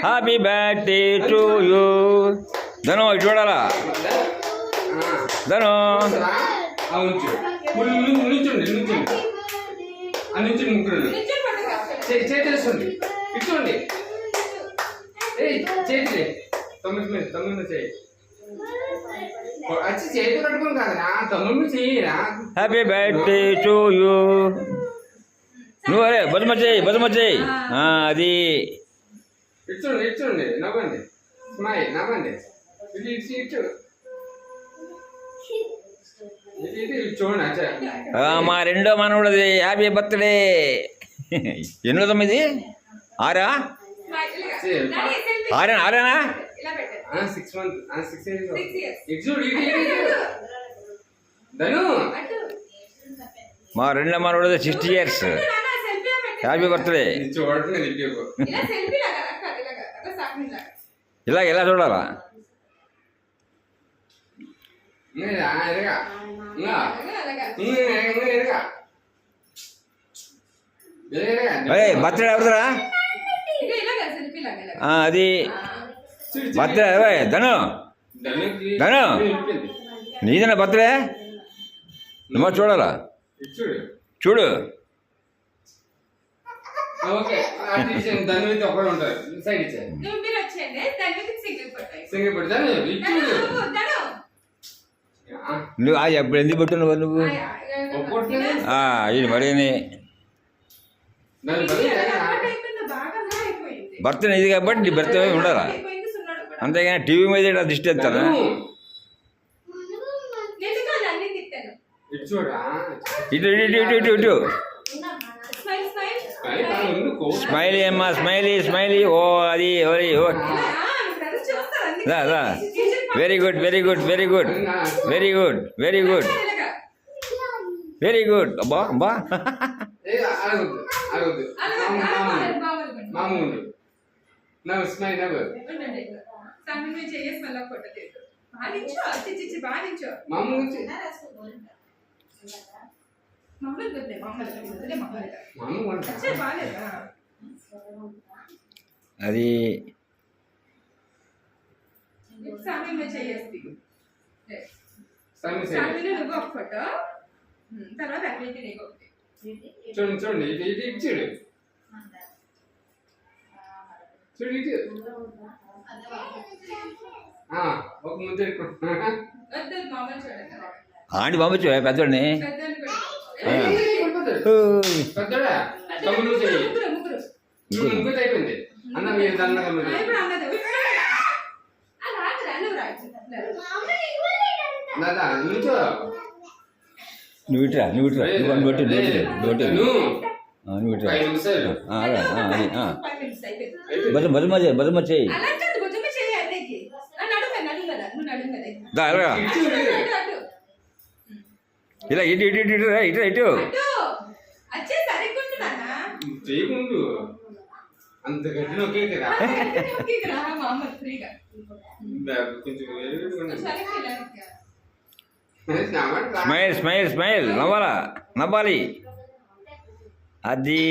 Happy birthday to you. Dhanu ఇటు చూడాలా ధను. ముగ్గురు చేతి ఇచ్చోండి చేతి తమ్ముడు చేయి వచ్చి చేతి కట్టుకుని కదా తమ్ముడు చెయ్యిరా. Happy birthday to you. నువ్వు అరే బతుమ చేయి అది. ఇచ్చోండి నవ్వండి స్మైల్ నవ్వండి ఇటు చూడండి. మా రెండో మనవడది హ్యాపీ బర్త్డే. ఎన్నో 9 ఆరేనా 6 months ధను. మా రెండో మనవడది 60 years. Happy birthday. చూడండి ఇలా చూడాలా. బర్త్డే ఎవరురా అది బర్త్డే. ధను నీదేనా బర్త్డే? నువ్వు చూడాలా చూడు. నువ్వు ఎప్పుడు ఎందుకు పెట్టున్నావు నువ్వు? ఇది మరేనే బర్త్డే ఇది కాబట్టి నీ బర్త్డే ఉండాలా. అంతేగాని టీవీ మీద దిష్టి ఎత్తారా? ఇటు స్మైలీ అమ్మా స్మైలీ. ఓ అది వెరీ గుడ్ అబ్బా. అది చూడండి ఇచ్చాడు ఒక ముద్ద ఆంటీ పంపించు పెద్దోడిని. అయిపోయింది అన్న మీరు నువ్వు ఇట్రా బతుమ చేయి. ఇలా ఇటు అంత గట్టిన ఒకే కదా. స్మైల్ నవ్వాలి అది.